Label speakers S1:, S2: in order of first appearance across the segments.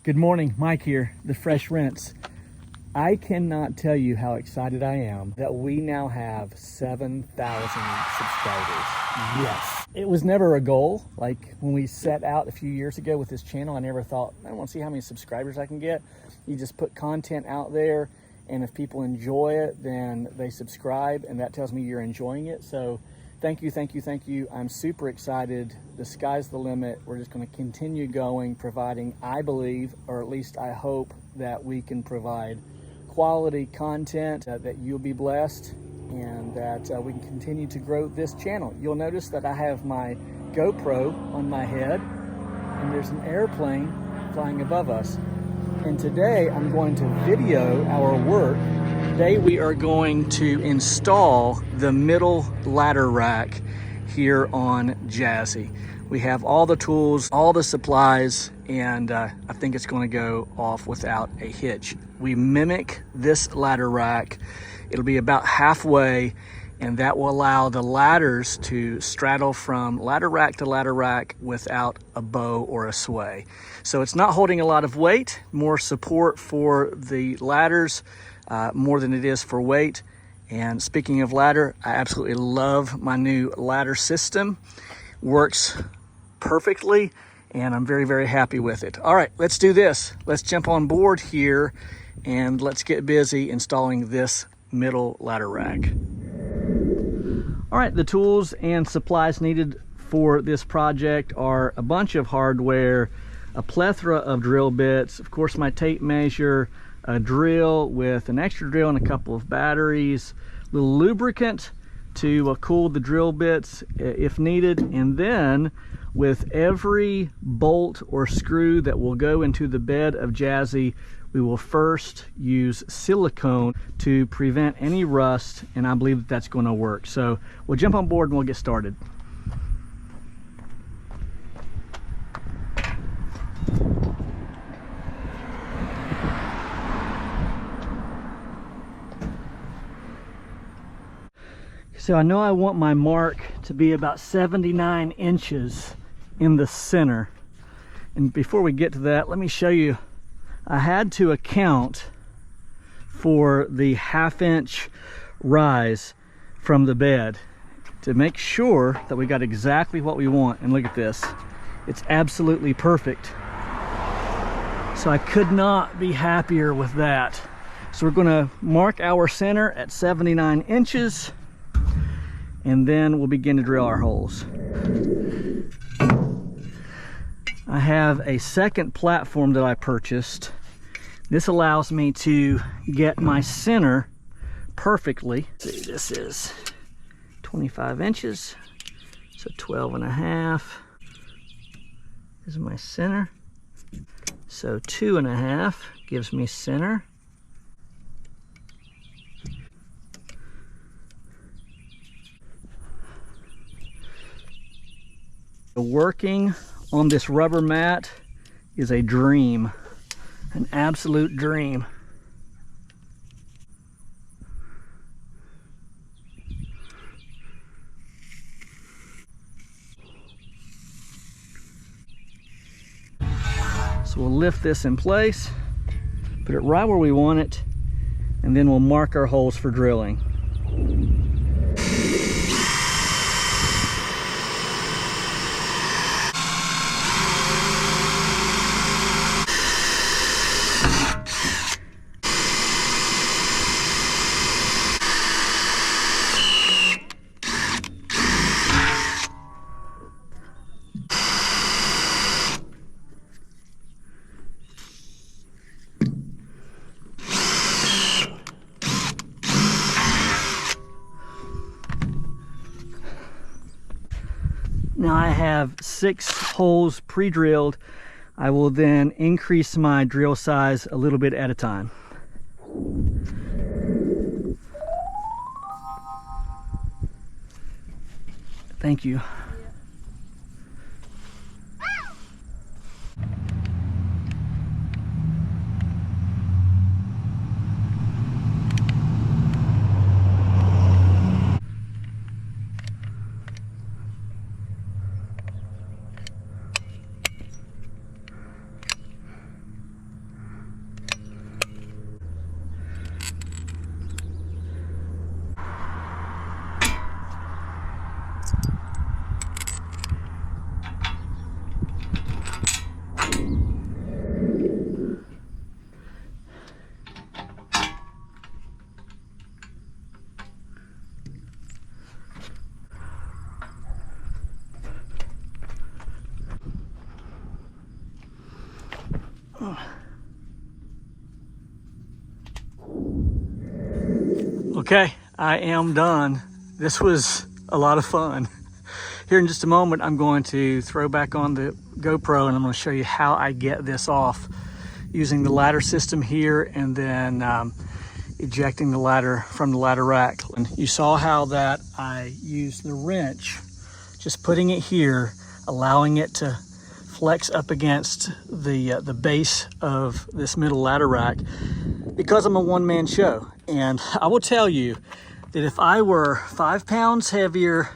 S1: Good morning, Mike here, the Fresh Rinse. I cannot tell you how excited I am that we now have 7,000 subscribers. Yes. It was never a goal. Like when we set out a few years ago with this channel, I never thought, I want to see how many subscribers I can get. You just put content out there, and if people enjoy it, then they subscribe, and that tells me you're enjoying it. So thank you, thank you, thank you. I'm super excited. The sky's the limit. We're just going to continue going, providing, I believe, or at least I hope, that we can provide quality content that you'll be blessed, and that we can continue to grow this channel. You'll notice that I have my GoPro on my head, and there's an airplane flying above us. And today I'm going to video our work. Today we are going to install the middle ladder rack here on Jazzy. We have all the tools, all the supplies, and I think it's going to go off without a hitch. We mimic this ladder rack. It'll be about halfway, and that will allow the ladders to straddle from ladder rack to ladder rack without a bow or a sway. So it's not holding a lot of weight, more support for the ladders, more than it is for weight. And speaking of ladder, I absolutely love my new ladder system. Works perfectly, and I'm very, very happy with it. All right, let's do this. Let's jump on board here and let's get busy installing this middle ladder rack. All right, the tools and supplies needed for this project are a bunch of hardware, a plethora of drill bits, of course my tape measure, a drill with an extra drill and a couple of batteries, a little lubricant to cool the drill bits if needed, and then with every bolt or screw that will go into the bed of Jazzy, we will first use silicone to prevent any rust, and I believe that that's going to work. So we'll jump on board and we'll get started. So I know I want my mark to be about 79 inches in the center. And before we get to that, let me show you, I had to account for the 1/2 inch rise from the bed to make sure that we got exactly what we want. And look at this, it's absolutely perfect. So I could not be happier with that. So we're gonna mark our center at 79 inches. And then we'll begin to drill our holes. I have a second platform that I purchased. This allows me to get my center perfectly. Let's see, this is 25 inches, so 12.5 is my center. So 2.5 gives me center. Working on this rubber mat is a dream, an absolute dream. So we'll lift this in place, put it right where we want it, and then we'll mark our holes for drilling. Now I have 6 holes pre-drilled. I will then increase my drill size a little bit at a time. Thank you. Okay, I am done. This was a lot of fun. Here in just a moment, I'm going to throw back on the GoPro and I'm going to show you how I get this off using the ladder system here and then ejecting the ladder from the ladder rack. And you saw how that I used the wrench, just putting it here, allowing it to flex up against the base of this middle ladder rack because I'm a one-man show. And I will tell you that if I were 5 pounds heavier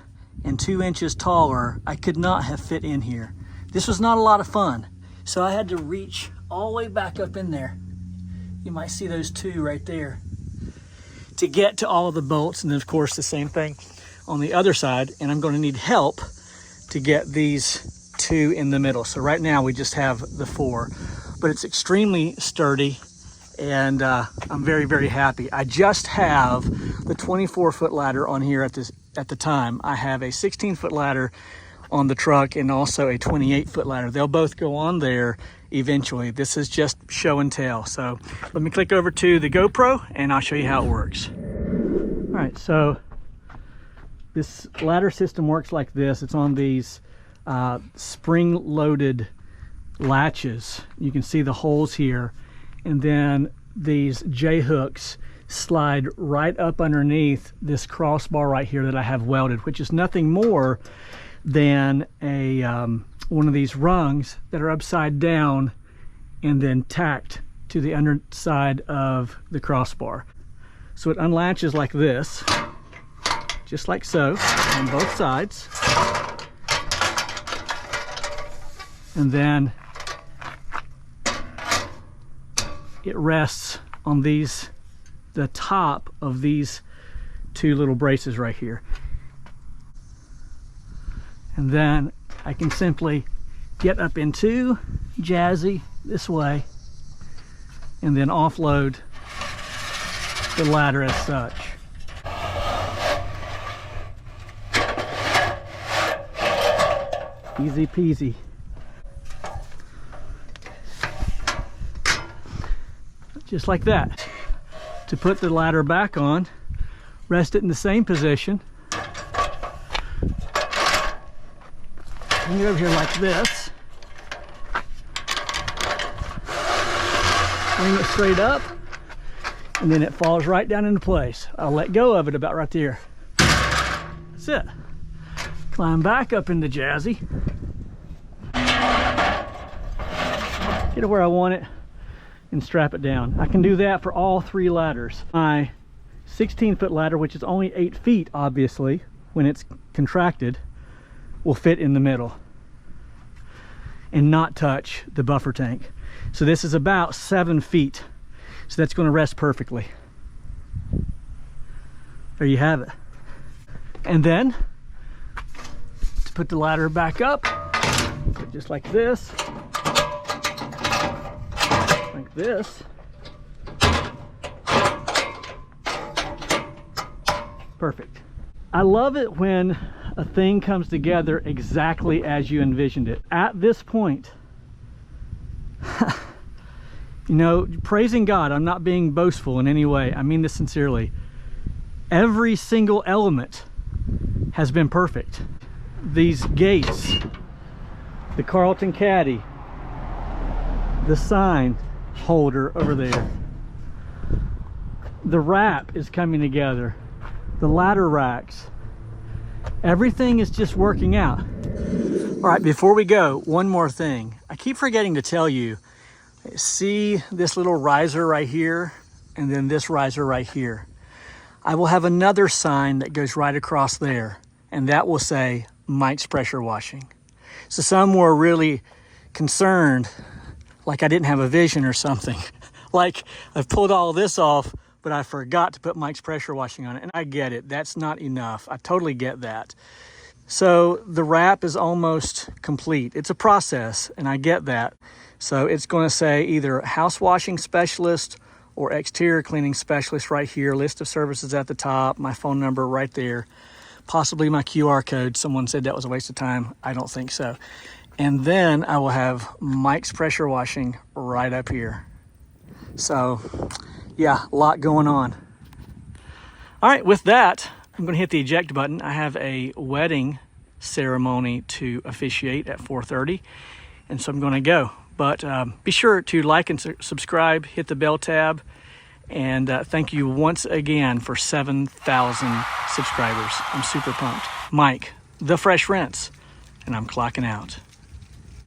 S1: and 2 inches taller, I could not have fit in here. This was not a lot of fun. So I had to reach all the way back up in there. You might see those 2 right there to get to all of the bolts. And then of course the same thing on the other side. And I'm going to need help to get these 2 in the middle. So right now we just have the 4, but it's extremely sturdy and I'm very, very happy. I just have the 24-foot ladder on here at the time. I have a 16-foot ladder on the truck and also a 28-foot ladder. They'll both go on there eventually. This is just show and tell. So let me click over to the GoPro and I'll show you how it works. All right, so this ladder system works like this. It's on these spring-loaded latches. You can see the holes here, and then these J-hooks slide right up underneath this crossbar right here that I have welded, which is nothing more than a one of these rungs that are upside down and then tacked to the underside of the crossbar. So it unlatches like this, just like so, on both sides. And then it rests on the top of these 2 little braces right here. And then I can simply get up into Jazzy this way and then offload the ladder as such. Easy peasy. Just like that. To put the ladder back on, rest it in the same position. Bring it over here like this. Bring it straight up, and then it falls right down into place. I'll let go of it about right there. That's it. Climb back up into Jazzy. Get it where I want it and strap it down. I can do that for all 3 ladders. My 16-foot ladder, which is only 8 feet, obviously, when it's contracted, will fit in the middle and not touch the buffer tank. So this is about 7 feet. So that's going to rest perfectly. There you have it. And then to put the ladder back up, just like this. Like this. Perfect. I love it when a thing comes together exactly as you envisioned it. At this point, you know, praising God, I'm not being boastful in any way. I mean this sincerely. Every single element has been perfect. These gates, the Carlton caddy, the sign holder over there, the wrap is coming together, the ladder racks, everything is just working out. All right, before we go, one more thing. I keep forgetting to tell you, see this little riser right here and then this riser right here. I will have another sign that goes right across there, and that will say Mike's Pressure Washing. So some were really concerned, like I didn't have a vision or something. Like I've pulled all this off, but I forgot to put Mike's Pressure Washing on it. And I get it, that's not enough. I totally get that. So the wrap is almost complete. It's a process, and I get that. So it's going to say either house washing specialist or exterior cleaning specialist right here. List of services at the top, my phone number right there, possibly my QR code. Someone said that was a waste of time. I don't think so. And then I will have Mike's pressure washing right up here. So yeah, a lot going on. All right, with that, I'm gonna hit the eject button. I have a wedding ceremony to officiate at 4:30, and so I'm gonna go. But be sure to like and subscribe, hit the bell tab, and thank you once again for 7,000 subscribers. I'm super pumped. Mike, the Fresh Rinse, and I'm clocking out.